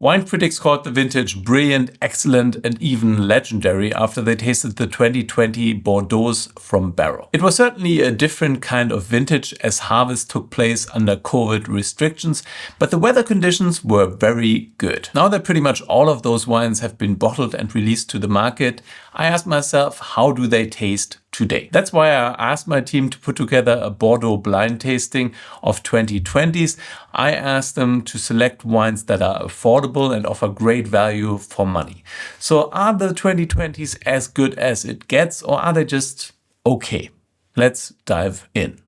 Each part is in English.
Wine critics called the vintage brilliant, excellent, and even legendary after they tasted the 2020 Bordeaux from barrel. It was certainly a different kind of vintage as harvest took place under COVID restrictions, but the weather conditions were very good. Now that pretty much all of those wines have been bottled and released to the market, I asked myself, how do they taste today? That's why I asked my team to put together a Bordeaux blind tasting of 2020s. I asked them to select wines that are affordable and offer great value for money. So are the 2020s as good as it gets, or are they just okay? Let's dive in.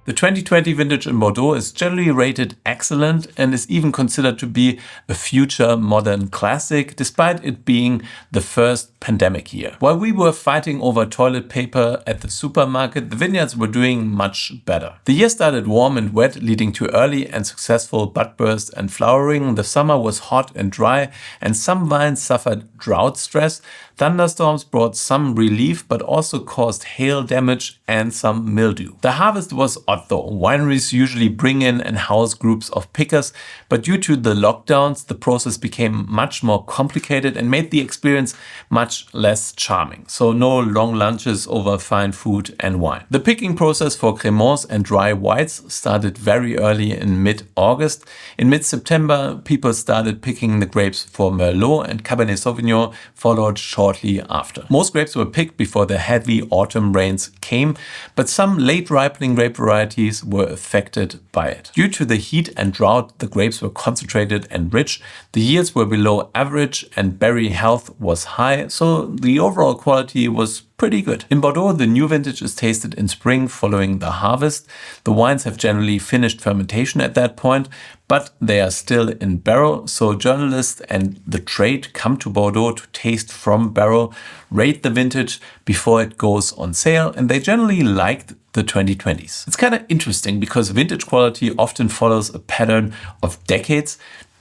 The 2020 vintage in Bordeaux is generally rated excellent and is even considered to be a future modern classic, despite it being the first pandemic year. While we were fighting over toilet paper at the supermarket, the vineyards were doing much better. The year started warm and wet, leading to early and successful bud burst and flowering. The summer was hot and dry, and some vines suffered drought stress. Thunderstorms brought some relief, but also caused hail damage and some mildew. The harvest was odd though. Wineries usually bring in and house groups of pickers, but due to the lockdowns, the process became much more complicated and made the experience much less charming. So no long lunches over fine food and wine. The picking process for Crémants and dry whites started very early in mid-August. In mid-September, people started picking the grapes for Merlot, and Cabernet Sauvignon followed shortly after. Most grapes were picked before the heavy autumn rains came, but some late ripening grape varieties were affected by it. Due to the heat and drought, the grapes were concentrated and rich. The yields were below average and berry health was high, so the overall quality was pretty good. In Bordeaux, the new vintage is tasted in spring following the harvest. The wines have generally finished fermentation at that point, but they are still in barrel, so journalists and the trade come to Bordeaux to taste from barrel, rate the vintage before it goes on sale, and they generally liked the 2020s. It's kind of interesting because vintage quality often follows a pattern of decades.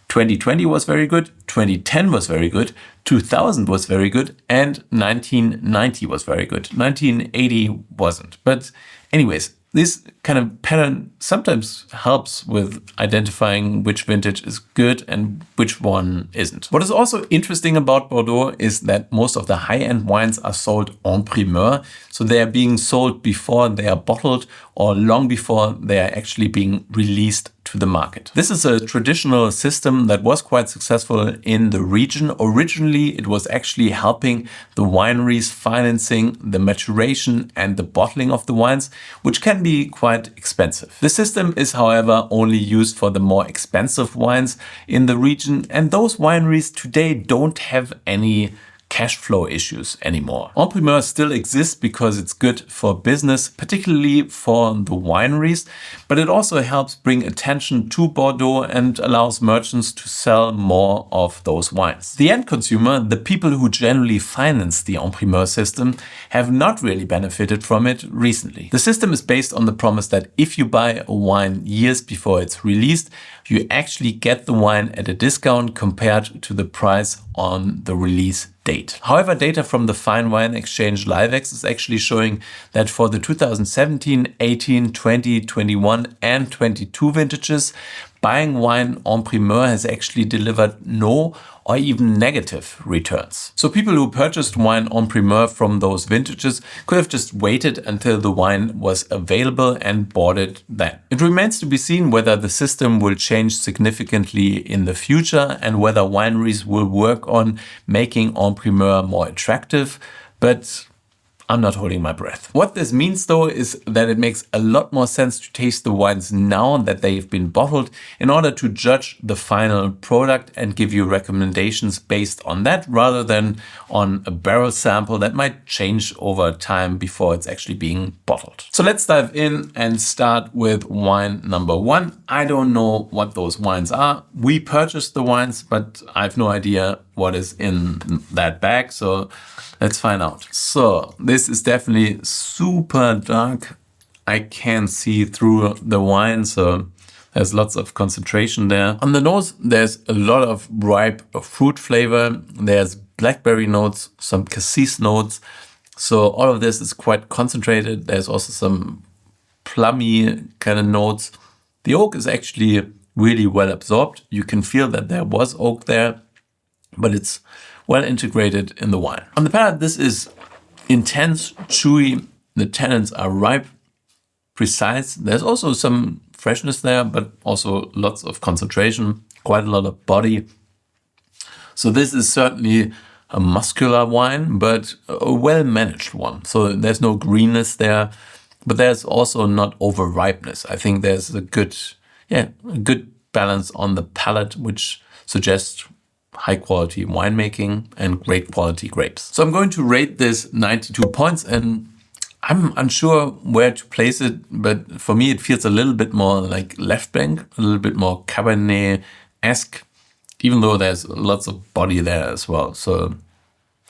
2020 was very good, 2010 was very good, 2000 was very good, and 1990 was very good. 1980 wasn't. But anyways, this kind of pattern sometimes helps with identifying which vintage is good and which one isn't. What is also interesting about Bordeaux is that most of the high-end wines are sold en primeur, so they are being sold before they are bottled or long before they are actually being released to the market. This is a traditional system that was quite successful in the region. Originally, it was actually helping the wineries financing the maturation and the bottling of the wines, which can be quite expensive. The system is, however, only used for the more expensive wines in the region, and those wineries today don't have any cash flow issues anymore. En primeur still exists because it's good for business, particularly for the wineries, but it also helps bring attention to Bordeaux and allows merchants to sell more of those wines. The end consumer, the people who generally finance the en primeur system, have not really benefited from it recently. The system is based on the promise that if you buy a wine years before it's released, you actually get the wine at a discount compared to the price on the release date. However, data from the Fine Wine Exchange Livex is actually showing that for the 2017, 18, 20, 21 and 22 vintages, buying wine en primeur has actually delivered no or even negative returns. So people who purchased wine en primeur from those vintages could have just waited until the wine was available and bought it then. It remains to be seen whether the system will change significantly in the future and whether wineries will work on making en primeur more attractive, but I'm not holding my breath. What this means though is that it makes a lot more sense to taste the wines now that they've been bottled in order to judge the final product and give you recommendations based on that rather than on a barrel sample that might change over time before it's actually being bottled. So let's dive in and start with wine number one. I don't know what those wines are. We purchased the wines, but I have no idea what is in that bag. So let's find out. So this is definitely super dark. I can see through the wine, so there's lots of concentration there. On the nose, there's a lot of ripe fruit flavor. There's blackberry notes, some cassis notes. So all of this is quite concentrated. There's also some plummy kind of notes. The oak is actually really well absorbed. You can feel that there was oak there, but it's well integrated in the wine. On the palate, this is intense, chewy. The tannins are ripe, precise. There's also some freshness there, but also lots of concentration, quite a lot of body. So this is certainly a muscular wine, but a well-managed one. So there's no greenness there, but there's also not over-ripeness. I think there's a good balance on the palate, which suggests high-quality winemaking and great quality grapes. So I'm going to rate this 92 points, and I'm unsure where to place it, but for me it feels a little bit more like left bank, a little bit more Cabernet-esque, even though there's lots of body there as well. So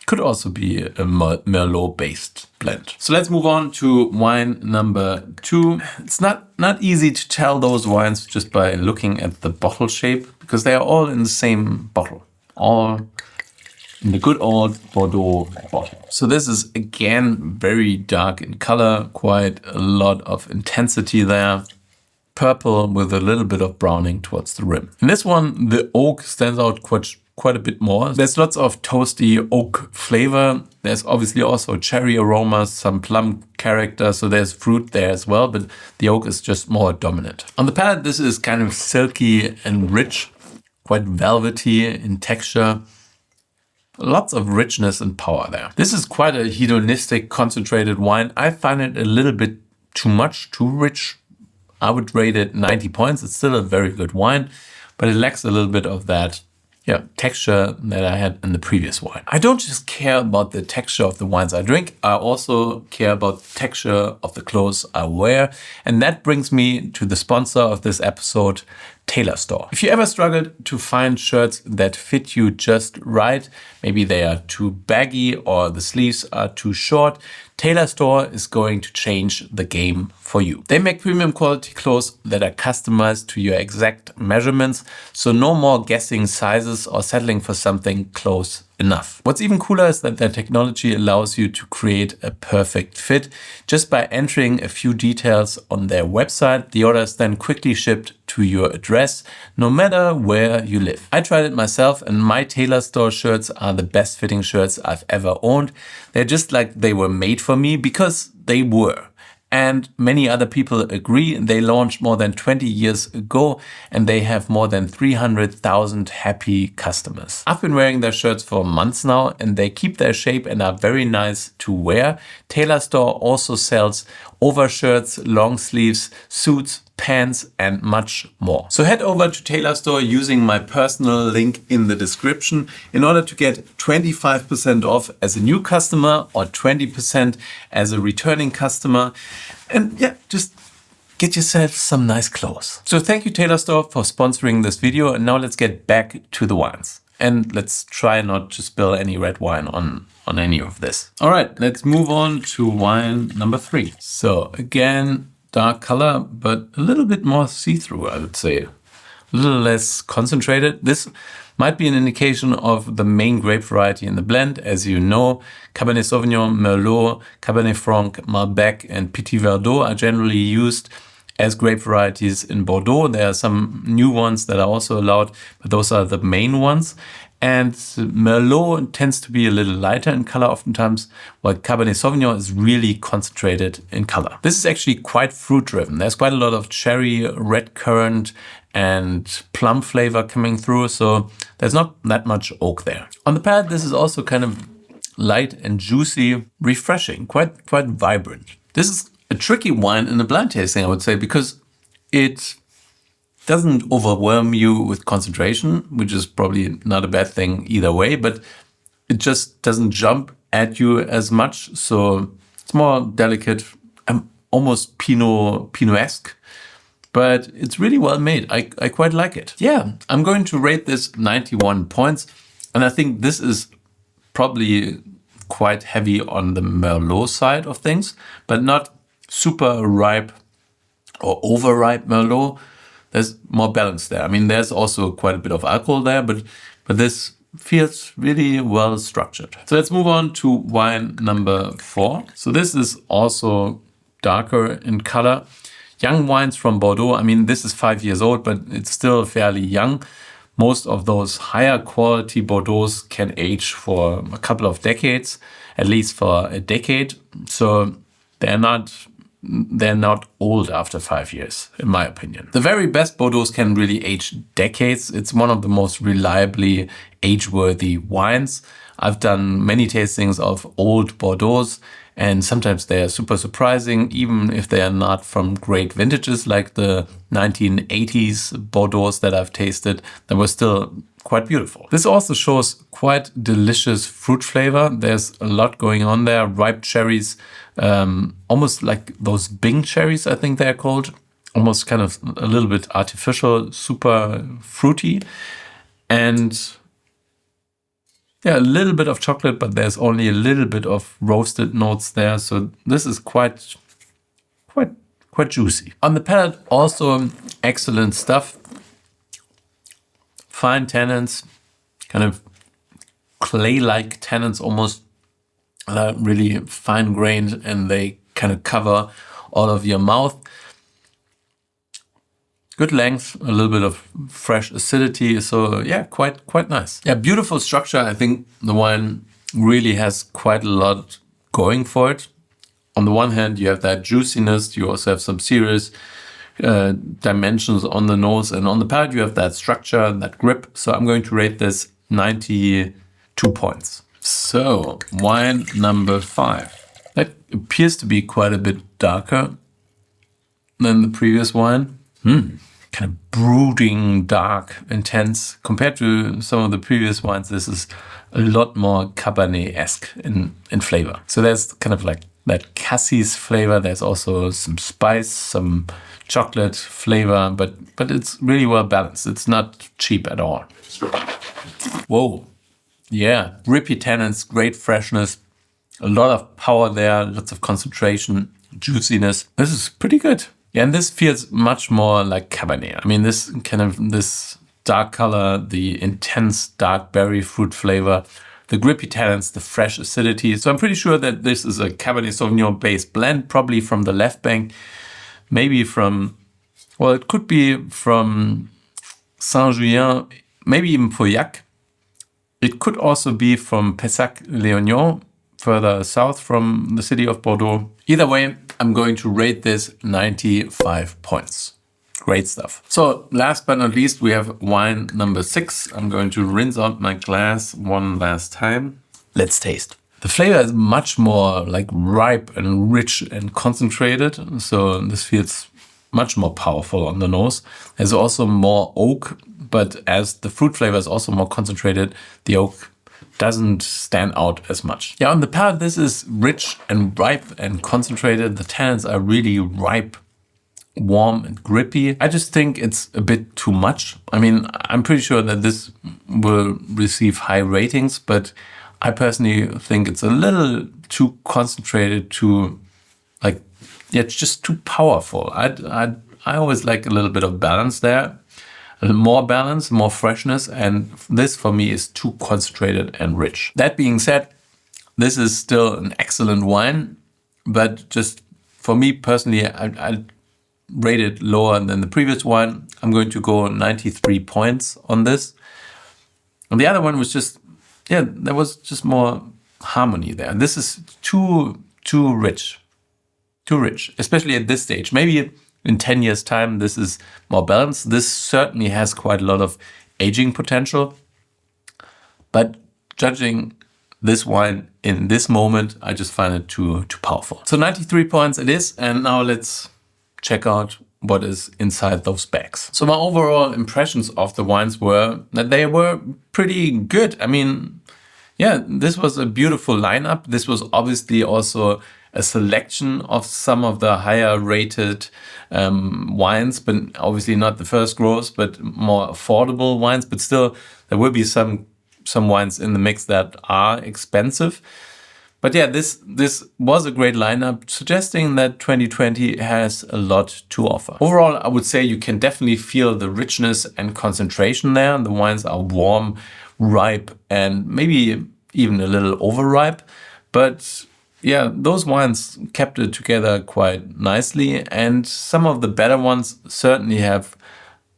could also be a Merlot-based blend. So let's move on to wine number 2. It's not easy to tell those wines just by looking at the bottle shape, because they are all in the same bottle, all in the good old Bordeaux bottle. So this is again very dark in color, quite a lot of intensity there. Purple with a little bit of browning towards the rim. In this one, the oak stands out quite a bit more. There's lots of toasty oak flavor. There's obviously also cherry aromas, some plum character, so there's fruit there as well, but the oak is just more dominant. On the palate, this is kind of silky and rich, quite velvety in texture. Lots of richness and power there. This is quite a hedonistic, concentrated wine. I find it a little bit too much, too rich. I would rate it 90 points. It's still a very good wine, but it lacks a little bit of that texture that I had in the previous wine. I don't just care about the texture of the wines I drink. I also care about the texture of the clothes I wear. And that brings me to the sponsor of this episode, Tailor Store. If you ever struggled to find shirts that fit you just right, maybe they are too baggy or the sleeves are too short, Tailor Store is going to change the game for you. They make premium quality clothes that are customized to your exact measurements, so no more guessing sizes or settling for something close enough. What's even cooler is that their technology allows you to create a perfect fit. Just by entering a few details on their website, the order is then quickly shipped to your address, no matter where you live. I tried it myself, and my Tailor Store shirts are the best fitting shirts I've ever owned. They're just like they were made for me, because they were. And many other people agree. They launched more than 20 years ago, and they have more than 300,000 happy customers. I've been wearing their shirts for months now, and they keep their shape and are very nice to wear. Tailor Store also sells overshirts, long sleeves, suits, pants, and much more. So head over to Tailor Store using my personal link in the description in order to get 25% off as a new customer or 20% as a returning customer. And just get yourself some nice clothes. So thank you, Tailor Store, for sponsoring this video. And now let's get back to the wines. And let's try not to spill any red wine on any of this. All right, let's move on to wine number 3. So again, dark color, but a little bit more see-through, I would say. A little less concentrated. This might be an indication of the main grape variety in the blend. As you know, Cabernet Sauvignon, Merlot, Cabernet Franc, Malbec, and Petit Verdot are generally used as grape varieties in Bordeaux. There are some new ones that are also allowed, but those are the main ones. And Merlot tends to be a little lighter in color oftentimes, while Cabernet Sauvignon is really concentrated in color. This is actually quite fruit driven. There's quite a lot of cherry, red currant, and plum flavor coming through, so there's not that much oak there. On the palate, this is also kind of light and juicy, refreshing, quite vibrant. This is a tricky wine in a blind tasting, I would say, because it doesn't overwhelm you with concentration, which is probably not a bad thing either way, but it just doesn't jump at you as much. So it's more delicate, almost Pinot-esque, but it's really well made. I quite like it. Yeah, I'm going to rate this 91 points. And I think this is probably quite heavy on the Merlot side of things, but not super ripe or overripe Merlot. There's more balance there. I mean, there's also quite a bit of alcohol there, but this feels really well structured. So let's move on to wine number 4. So this is also darker in color. Young wines from Bordeaux, I mean, this is 5 years old, but it's still fairly young. Most of those higher quality Bordeauxs can age for a couple of decades, at least for a decade. So they're not old after 5 years, in my opinion. The very best Bordeauxs can really age decades. It's one of the most reliably age-worthy wines. I've done many tastings of old Bordeauxs, and sometimes they are super surprising, even if they are not from great vintages like the 1980s Bordeauxs that I've tasted. They were still quite beautiful. This also shows quite delicious fruit flavor. There's a lot going on there. Ripe cherries, almost like those Bing cherries, I think they're called. Almost kind of a little bit artificial, super fruity. And yeah, a little bit of chocolate, but there's only a little bit of roasted notes there. So this is quite juicy. On the palate, also excellent stuff. Fine tannins, kind of clay-like tannins, almost really fine-grained, and they kind of cover all of your mouth. Good length, a little bit of fresh acidity. So yeah, quite nice. Yeah, beautiful structure. I think the wine really has quite a lot going for it. On the one hand, you have that juiciness. You also have some serious dimensions on the nose, and on the palate, you have that structure, that grip. So I'm going to rate this 92 points. So wine number 5. That appears to be quite a bit darker than the previous wine. Kind of brooding, dark, intense. Compared to some of the previous wines, this is a lot more Cabernet-esque in flavor. So there's kind of like that cassis flavor. There's also some spice, some chocolate flavor, but it's really well balanced. It's not cheap at all. Whoa. Yeah, grippy tannins, great freshness, a lot of power there, lots of concentration, juiciness. This is pretty good. Yeah, and this feels much more like Cabernet. I mean, this dark color, the intense dark berry fruit flavor, the grippy tannins, the fresh acidity. So I'm pretty sure that this is a Cabernet Sauvignon based blend, probably from the left bank, maybe from, well, it could be from Saint-Julien, maybe even Pauillac. It could also be from Pessac-Leognan, further south from the city of Bordeaux. Either way, I'm going to rate this 95 points. Great stuff. So last but not least, we have wine number 6. I'm going to rinse out my glass one last time. Let's taste. The flavor is much more like ripe and rich and concentrated. So this feels much more powerful on the nose. There's also more oak, but as the fruit flavor is also more concentrated, the oak doesn't stand out as much. Yeah, on the palate, this is rich and ripe and concentrated. The tannins are really ripe, warm and grippy. I just think it's a bit too much. I mean, I'm pretty sure that this will receive high ratings, but I personally think it's a little too concentrated, it's just too powerful. I always like a little bit of balance there. More balance, more freshness, and this for me is too concentrated and rich. That being said, this is still an excellent wine, but just for me personally, I rate it lower than the previous wine. I'm going to go 93 points on this. And the other one was just, yeah, there was just more harmony there. This is too rich, especially at this stage. Maybe in 10 years' time, this is more balanced. This certainly has quite a lot of aging potential. But judging this wine in this moment, I just find it too powerful. So 93 points it is. And now let's check out what is inside those bags. So my overall impressions of the wines were that they were pretty good. I mean, yeah, this was a beautiful lineup. This was obviously also a selection of some of the higher rated wines, but obviously not the first growers, but more affordable wines. But still, there will be some wines in the mix that are expensive. But yeah, this was a great lineup, suggesting that 2020 has a lot to offer. Overall, I would say you can definitely feel the richness and concentration there. The wines are warm, ripe, and maybe even a little overripe. But yeah, those wines kept it together quite nicely, and some of the better ones certainly have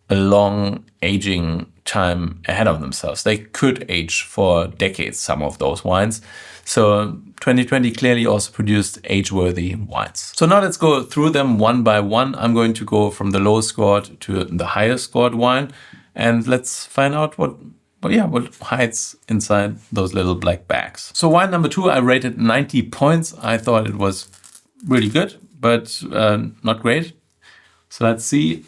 a long aging time ahead of themselves. They could age for decades, some of those wines. So 2020 clearly also produced age-worthy wines. So now let's go through them one by one. I'm going to go from the lowest scored to the highest scored wine, and let's find out what hides inside those little black bags. So wine number 2, I rated 90 points. I thought it was really good, but not great. So let's see.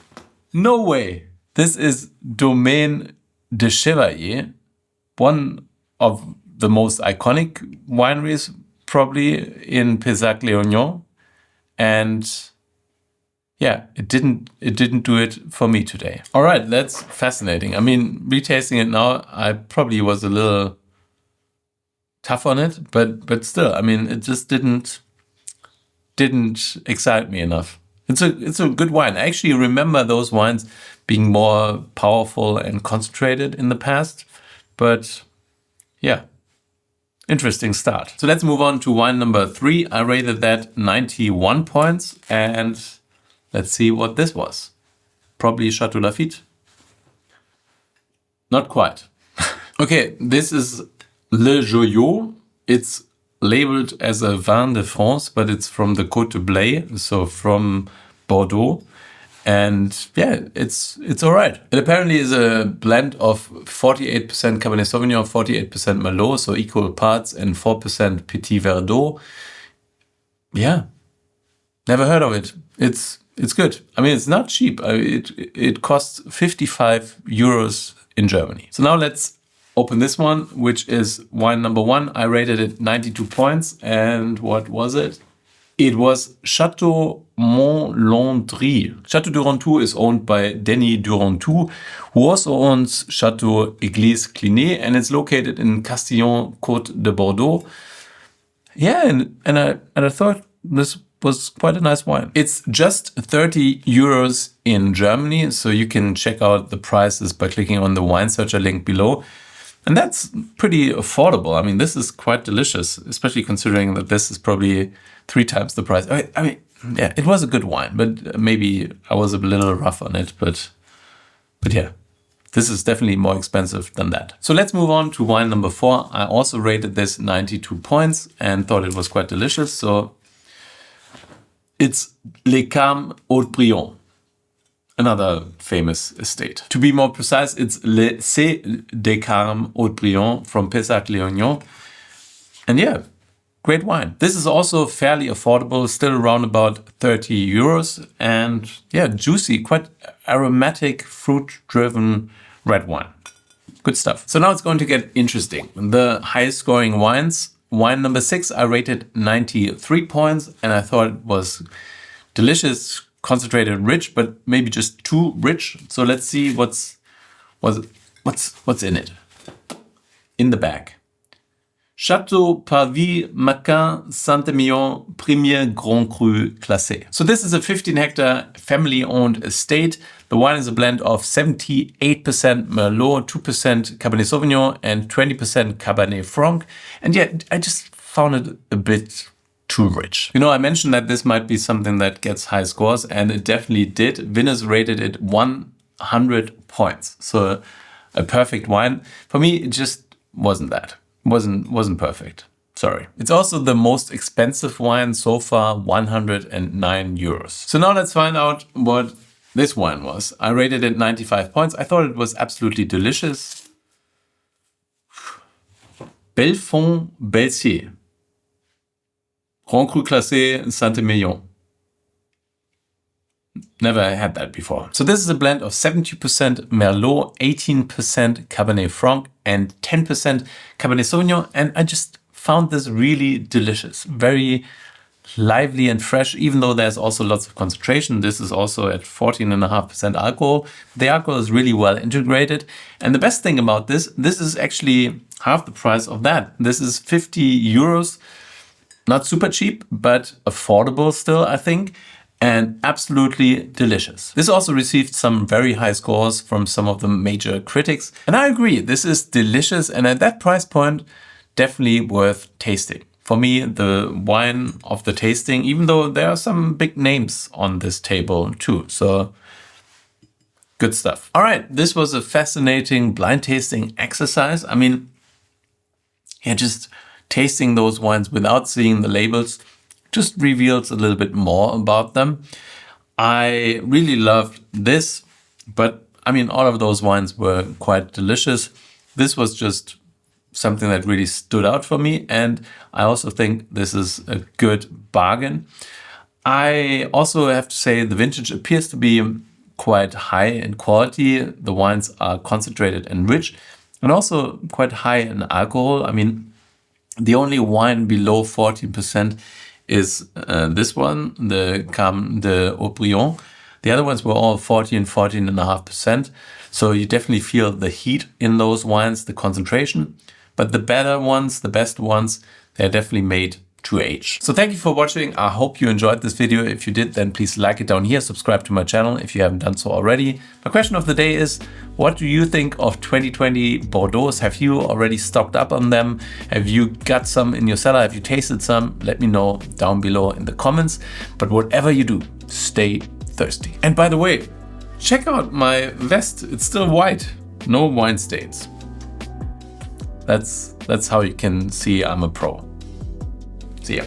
No way. This is Domaine de Chevalier, one of the most iconic wineries probably in Pessac-Leognan. And yeah, it didn't do it for me today. All right, that's fascinating. I mean, retasting it now, I probably was a little tough on it, but still, I mean, it just didn't excite me enough. It's a good wine. I actually remember those wines being more powerful and concentrated in the past, but yeah, interesting start. So let's move on to wine number 3. I rated that 91 points, and let's see what this was. Probably Chateau Lafite. Not quite. Okay, this is Le Joyau. It's labeled as a Vin de France, but it's from the Côte de Blaye, so from Bordeaux. And yeah, it's all right. It apparently is a blend of 48% Cabernet Sauvignon, 48% Merlot, so equal parts, and 4% Petit Verdot. Yeah, never heard of it. It's good. I mean, it's not cheap. It costs 55 euros in Germany. So now let's open this one, which is wine number 1. I rated it 92 points. And what was it? It was Chateau Montlandrie. Chateau Durantou is owned by Denis Durantou, who also owns Chateau Église Clinée, and it's located in Castillon, Côte de Bordeaux. Yeah, and I thought this was quite a nice wine. It's just 30 euros in Germany, so you can check out the prices by clicking on the wine searcher link below. And that's pretty affordable. I mean, this is quite delicious, especially considering that this is probably 3 times the price. I mean, yeah, it was a good wine, but maybe I was a little rough on it. But yeah, this is definitely more expensive than that. So let's move on to wine number 4. I also rated this 92 points and thought it was quite delicious. So it's Les Carmes Haut-Brion, another famous estate. To be more precise, it's C'est des Carmes Haut-Brion from Pessac-Leognan. And yeah, great wine. This is also fairly affordable, still around about 30 euros. And yeah, juicy, quite aromatic, fruit-driven red wine. Good stuff. So now it's going to get interesting. The highest scoring wines. Wine number 6, I rated 93 points, and I thought it was delicious, concentrated, rich, but maybe just too rich. So let's see what's in it. In the bag. Chateau, Pavie, Macquin, Saint-Emilion, Premier Grand Cru Classé. So this is a 15-hectare family-owned estate. The wine is a blend of 78% Merlot, 2% Cabernet Sauvignon, and 20% Cabernet Franc. And yet, I just found it a bit too rich. You know, I mentioned that this might be something that gets high scores, and it definitely did. Winners rated it 100 points. So a perfect wine. For me, it just wasn't that. Wasn't perfect. Sorry. It's also the most expensive wine so far, 109 euros. So now let's find out what this wine was. I rated it 95 points. I thought it was absolutely delicious. Bellefont-Belcier. Grand Cru Classé Saint-Emilion. Never had that before. So this is a blend of 70% Merlot, 18% Cabernet Franc, and 10% Cabernet Sauvignon. And I just found this really delicious. Very lively and fresh, even though there's also lots of concentration. This is also at 14.5% alcohol. The alcohol is really well integrated. And the best thing about this is actually half the price of that. This is 50 euros. Not super cheap, but affordable still, I think. And absolutely delicious. This also received some very high scores from some of the major critics. And I agree, this is delicious, and at that price point, definitely worth tasting. for me, the wine of the tasting, even though there are some big names on this table too. So good stuff. All right, this was a fascinating blind tasting exercise. I mean, yeah, just tasting those wines without seeing the labels just reveals a little bit more about them. I really loved this, but I mean, all of those wines were quite delicious. This was just something that really stood out for me. And I also think this is a good bargain. I also have to say the vintage appears to be quite high in quality. The wines are concentrated and rich and also quite high in alcohol. I mean, the only wine below 14% is this one, the Carmes de Haut-Brion. The other ones were all 14.5%. So you definitely feel the heat in those wines, the concentration. But the better ones, the best ones, they're definitely made to age. So thank you for watching. I hope you enjoyed this video. If you did, then please like it down here. Subscribe to my channel if you haven't done so already. My question of the day is, what do you think of 2020 Bordeaux? Have you already stocked up on them? Have you got some in your cellar? Have you tasted some? Let me know down below in the comments. But whatever you do, stay thirsty. And by the way, check out my vest. It's still white. No wine stains. That's how you can see I'm a pro. See ya.